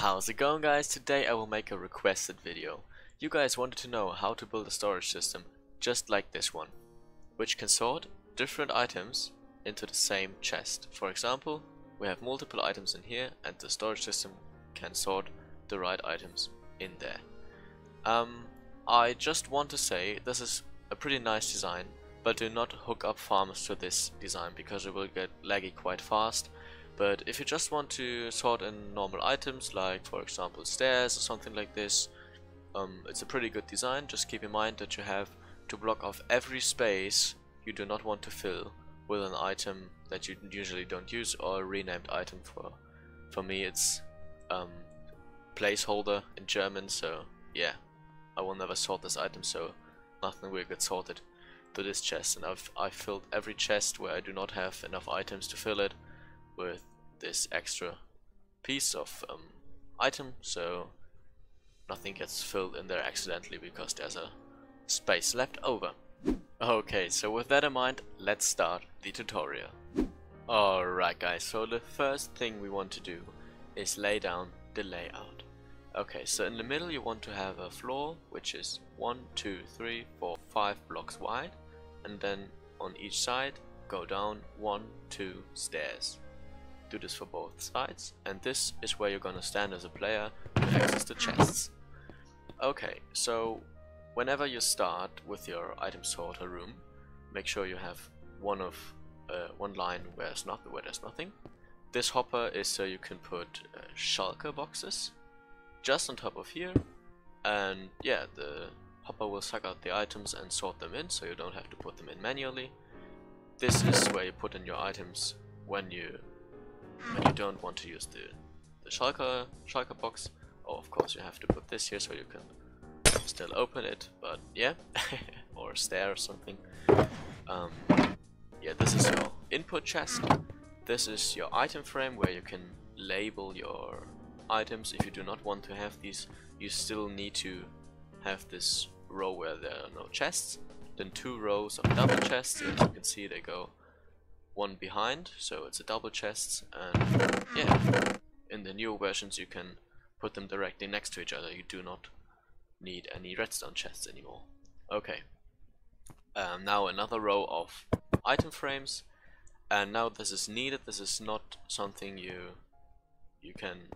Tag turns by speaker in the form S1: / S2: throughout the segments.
S1: How's it going, guys? Today I will make a requested video. You guys wanted to know how to build a storage system just like this one, which can sort different items into the same chest. For example, we have multiple items in here and the storage system can sort the right items in there. I just want to say this is a pretty nice design, but do not hook up farmers to this design because it will get laggy quite fast. But if you just want to sort in normal items, like for example stairs or something like this, it's a pretty good design. Just keep in mind that you have to block off every space you do not want to fill with an item that you usually don't use, or a renamed item. For me it's placeholder in German, so yeah, I will never sort this item, so nothing will get sorted to this chest. And I've filled every chest where I do not have enough items to fill it with this extra piece of item, so nothing gets filled in there accidentally because there's a space left over. Okay, so with that in mind, let's start the tutorial. Alright guys, so the first thing we want to do is lay down the layout. Okay, so in the middle you want to have a floor which is 1, 2, 3, 4, 5 blocks wide, and then on each side go down 1, 2 stairs. Do this for both sides, and this is where you're gonna stand as a player to access the chests. Okay, so whenever you start with your item sorter room, make sure you have one line where there's nothing. This hopper is so you can put shulker boxes just on top of here, and yeah, the hopper will suck out the items and sort them in, so you don't have to put them in manually. This is where you put in your items when you don't want to use the shulker box. Oh, of course you have to put this here so you can still open it, but yeah, or a stair or something. Yeah, this is your input chest. This is your item frame where you can label your items. If you do not want to have these, you still need to have this row where there are no chests. Then 2 rows of double chests. As you can see, they go one behind, so it's a double chest. And yeah, in the newer versions you can put them directly next to each other. You do not need any redstone chests anymore. Okay, now another row of item frames, and now this is needed. This is not something you can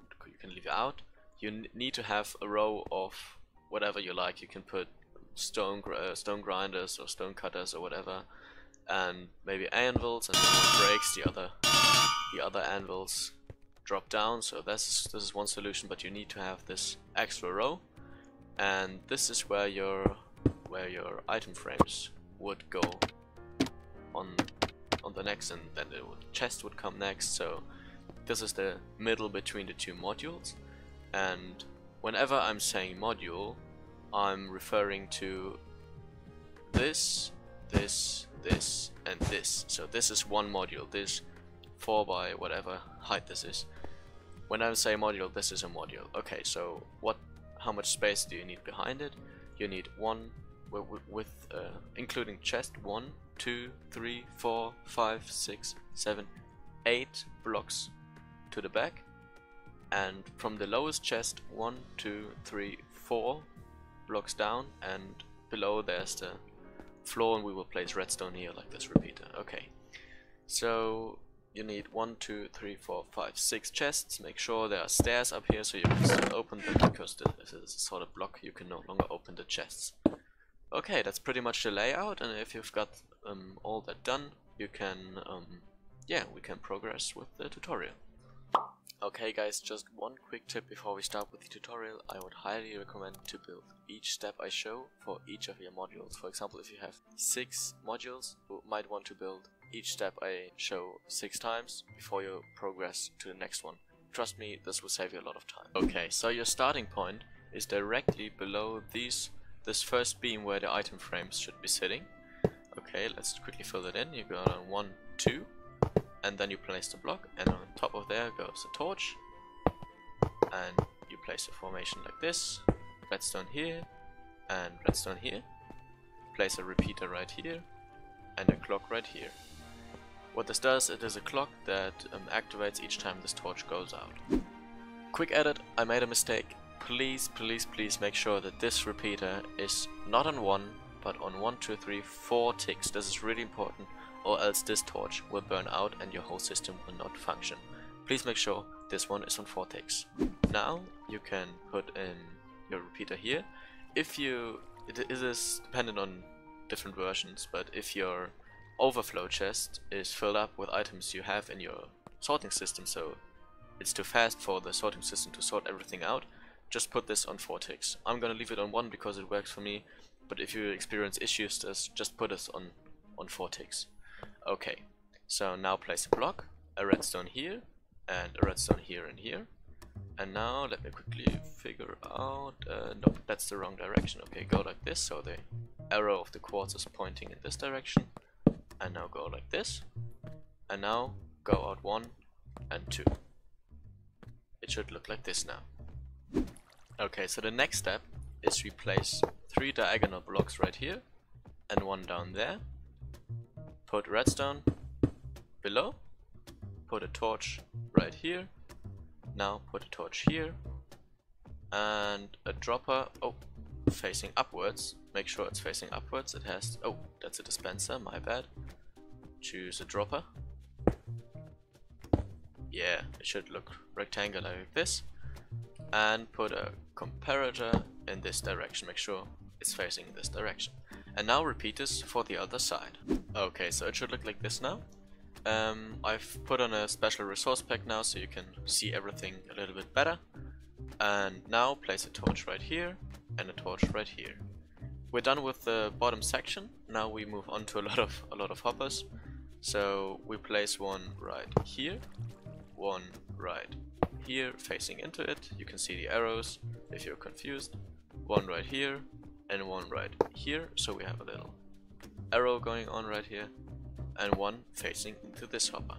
S1: leave out. You need to have a row of whatever you like. You can put stone grinders or stone cutters or whatever, and maybe anvils, and when one breaks, the other anvils drop down. So this is one solution, but you need to have this extra row, and this is where your item frames would go on the next, and then the chest would come next. So this is the middle between the 2 modules, and whenever I'm saying module, I'm referring to this, and this. So this is one module, this 4 by whatever height this is. When I say module, this is a module. Okay, so how much space do you need behind it? You need one with including chest 1, 2, 3, 4, 5, 6, 7, 8 blocks to the back, and from the lowest chest 1, 2, 3, 4 blocks down, and below there's the floor, and we will place redstone here like this repeater. Okay, so you need 1, 2, 3, 4, 5, 6 chests. Make sure there are stairs up here so you can still open them, because if it is a solid block you can no longer open the chests. Okay, that's pretty much the layout, and if you've got all that done, you can yeah, we can progress with the tutorial. Okay guys, just one quick tip before we start with the tutorial. I would highly recommend to build each step I show for each of your modules. For example, if you have 6 modules, you might want to build each step I show 6 times before you progress to the next one. Trust me, this will save you a lot of time. Okay, so your starting point is directly below this first beam where the item frames should be sitting. Okay, let's quickly fill that in. You go on 1, 2, and then you place the block, and on top of there goes a torch, and you place a formation like this, redstone here and redstone here, place a repeater right here and a clock right here. What this does, it is a clock that activates each time this torch goes out. quick edit, I made a mistake. Please make sure that this repeater is not on 1, but on 1, 2, 3, 4 ticks. This is really important, or else this torch will burn out and your whole system will not function. Please make sure this one is on 4 ticks. Now you can put in your repeater here. It is dependent on different versions, but if your overflow chest is filled up with items you have in your sorting system, so it's too fast for the sorting system to sort everything out, just put this on 4 ticks. I'm gonna leave it on 1 because it works for me, but if you experience issues, just put this on 4 ticks. Okay, so now place a block, a redstone here, and a redstone here and here. And now let me quickly figure out, no, that's the wrong direction. Okay, go like this, so the arrow of the quartz is pointing in this direction. And now go like this. And now go out 1 and 2. It should look like this now. Okay, so the next step is we place 3 diagonal blocks right here and 1 down there. Put redstone below. Put a torch right here. Now put a torch here. And a dropper, facing upwards. Make sure it's facing upwards. It has, that's a dispenser, my bad. Choose a dropper. Yeah, it should look rectangular like this. And put a comparator in this direction. Make sure it's facing this direction. And now repeat this for the other side. Okay, so it should look like this now. I've put on a special resource pack now so you can see everything a little bit better. And now place a torch right here and a torch right here. We're done with the bottom section. Now we move on to a lot of hoppers. So we place one right here, one right here facing into it. You can see the arrows if you're confused. One right here and one right here. So we have a little arrow going on right here. And one facing into this hopper.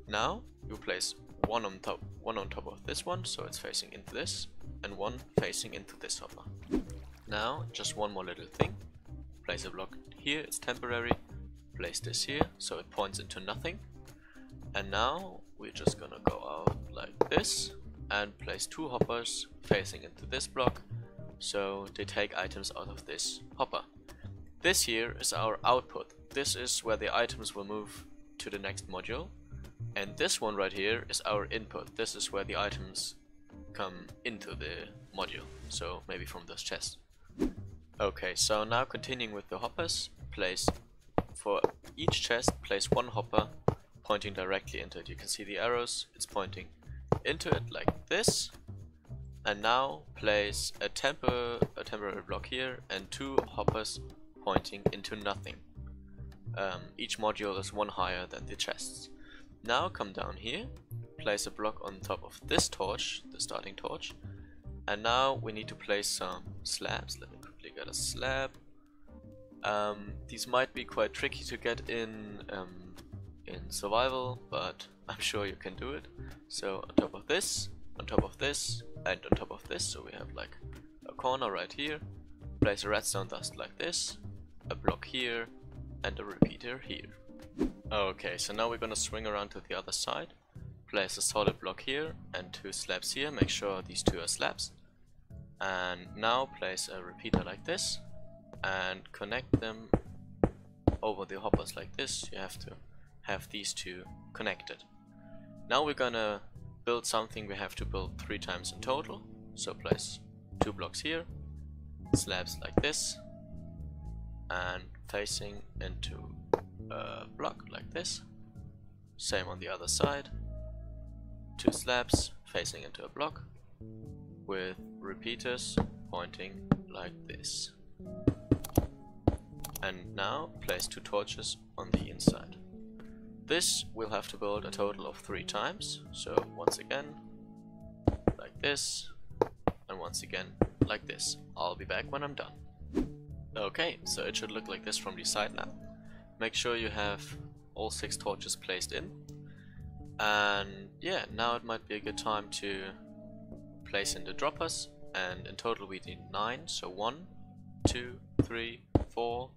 S1: Now you place one on top of this one, so it's facing into this, and one facing into this hopper. Now just one more little thing. Place a block here, it's temporary. Place this here, so it points into nothing. And now we're just gonna go out like this and place 2 hoppers facing into this block, so they take items out of this hopper. This here is our output. This is where the items will move to the next module. And this one right here is our input. This is where the items come into the module. So maybe from this chest. Okay, so now continuing with the hoppers, for each chest, place 1 hopper pointing directly into it. You can see the arrows, it's pointing into it like this. And now place a temporary block here and 2 hoppers pointing into nothing. Each module is 1 higher than the chests. Now come down here, place a block on top of this torch, the starting torch, and now we need to place some slabs. Let me quickly get a slab. These might be quite tricky to get in survival, but I'm sure you can do it. So on top of this, and on top of this, so we have like a corner right here. Place a redstone dust like this, a block here, and a repeater here. Okay, so now we're gonna swing around to the other side. Place a solid block here and 2 slabs here. Make sure these 2 are slabs. And now place a repeater like this and connect them over the hoppers like this. You have to have these 2 connected. Now we're gonna build something we have to build 3 times in total. So place 2 blocks here, slabs like this, and facing into a block like this. Same on the other side. 2 slabs facing into a block with repeaters pointing like this. And now place 2 torches on the inside. This we'll have to build a total of 3 times. So once again like this, and once again like this. I'll be back when I'm done. Okay, so it should look like this from the side now. Make sure you have all 6 torches placed in. And yeah, now it might be a good time to place in the droppers. And in total we need 9, so 1, 2, 3, 4,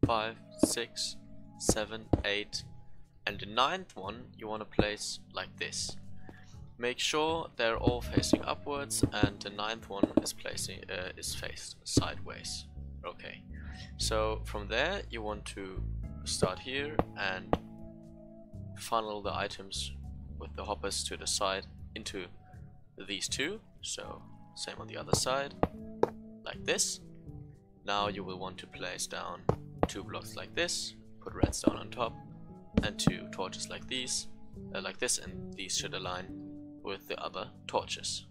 S1: 5, 6, 7, 8. And the 9th one you want to place like this. make sure they're all facing upwards, and the ninth one is faced sideways. Okay, so from there you want to start here and funnel the items with the hoppers to the side into these two. So same on the other side, like this. Now you will want to place down 2 blocks like this, put redstone on top, and 2 torches like these, like this, and these should align with the other torches.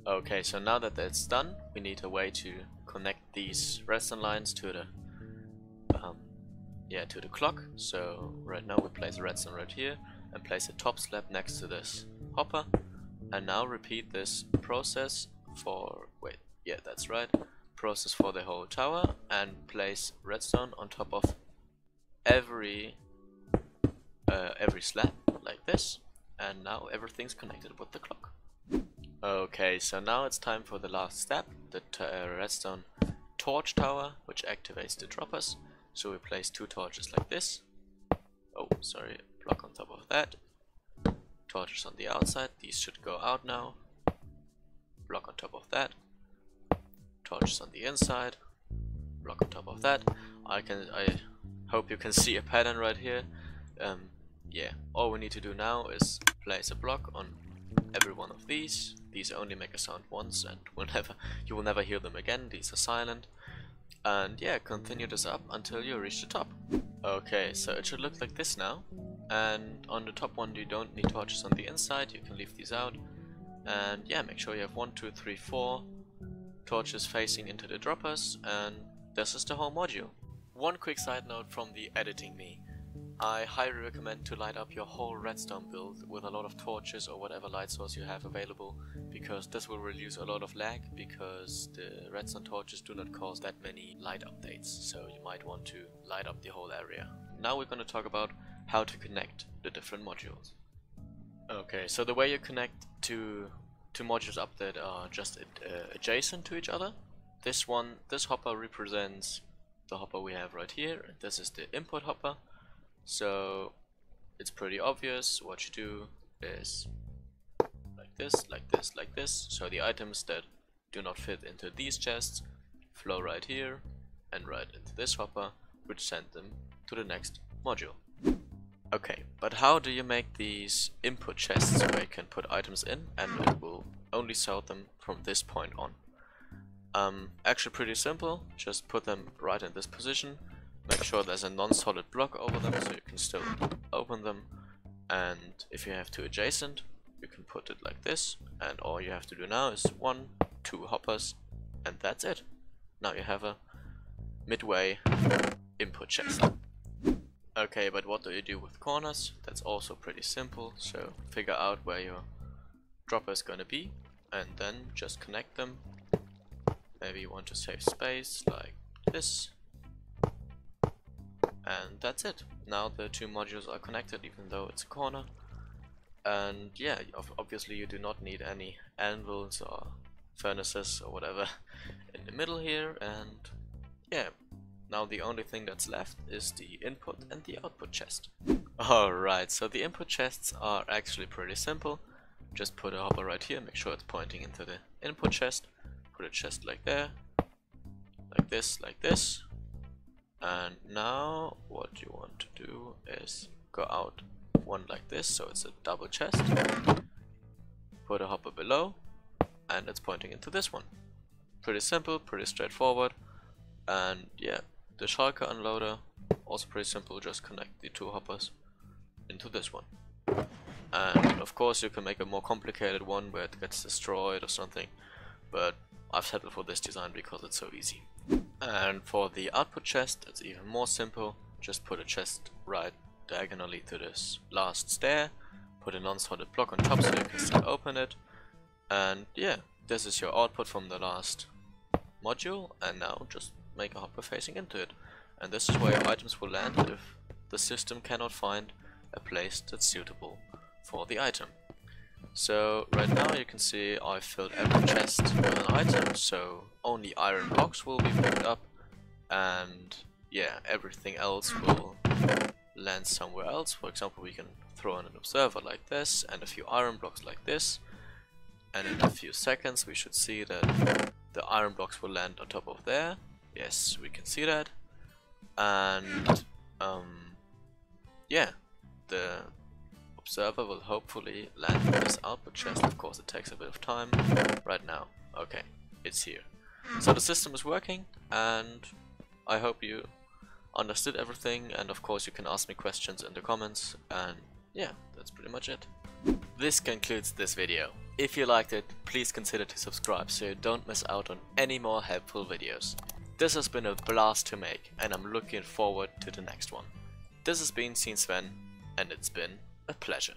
S1: Okay, so now that that's done, we need a way to connect these redstone lines to the to the clock. So right now we place a redstone right here and place a top slab next to this hopper, and now repeat this process for process for the whole tower, and place redstone on top of every slab like this, and now everything's connected with the clock. Okay, so now it's time for the last step, the redstone torch tower, which activates the droppers. So we place 2 torches like this. Oh, sorry, block on top of that. Torches on the outside, these should go out now. Block on top of that. Torches on the inside. Block on top of that. I hope you can see a pattern right here. Yeah, all we need to do now is place a block on every one of these. These only make a sound once, and you will never hear them again. These are silent. And yeah, continue this up until you reach the top. Okay, so it should look like this now. And on the top one, you don't need torches on the inside, you can leave these out. And yeah, make sure you have 1, 2, 3, 4 torches facing into the droppers, and this is the whole module. One quick side note from the editing me. I highly recommend to light up your whole redstone build with a lot of torches or whatever light source you have available, because this will reduce a lot of lag, because the redstone torches do not cause that many light updates, so you might want to light up the whole area. Now we're going to talk about how to connect the different modules. Okay, so the way you connect two modules up that are just adjacent to each other. This hopper represents the hopper we have right here, and this is the input hopper. So it's pretty obvious. What you do is like this, like this, like this. So the items that do not fit into these chests flow right here and right into this hopper, which send them to the next module. Okay, but how do you make these input chests where you can put items in and it will only sort them from this point on? Actually pretty simple. Just put them right in this position. Make sure there's a non-solid block over them so you can still open them, and if you have 2 adjacent you can put it like this, and all you have to do now is 1, 2 hoppers, and that's it. Now you have a midway input chest. Okay, but what do you do with corners? That's also pretty simple, so figure out where your dropper is gonna be and then just connect them. Maybe you want to save space like this. And that's it. Now the 2 modules are connected, even though it's a corner. And yeah, obviously you do not need any anvils or furnaces or whatever in the middle here. And yeah, now the only thing that's left is the input and the output chest. Alright, so the input chests are actually pretty simple. Just put a hopper right here, make sure it's pointing into the input chest. Put a chest like there, like this. And now what you want to do is go out one like this, so it's a double chest. Put a hopper below, and it's pointing into this one. Pretty simple, pretty straightforward. And yeah, the shulker unloader, also pretty simple, just connect the 2 hoppers into this one. And of course you can make a more complicated one where it gets destroyed or something, but I've settled for this design because it's so easy. And for the output chest, it's even more simple. Just put a chest right diagonally to this last stair, put a non-solid block on top so you can still open it, and yeah, this is your output from the last module, and now just make a hopper facing into it. And this is where your items will land if the system cannot find a place that's suitable for the item. So right now you can see I filled every chest with an item, so only iron blocks will be picked up, and yeah, everything else will land somewhere else. For example, we can throw in an observer like this and a few iron blocks like this, and in a few seconds we should see that the iron blocks will land on top of there. Yes, we can see that. And yeah, the observer will hopefully land in this output chest. Of course it takes a bit of time right now. Okay, it's here. So the system is working, and I hope you understood everything, and of course you can ask me questions in the comments, and yeah, that's pretty much it. This concludes this video. If you liked it, please consider to subscribe so you don't miss out on any more helpful videos. This has been a blast to make, and I'm looking forward to the next one. This has been SeenSven, and it's been a pleasure.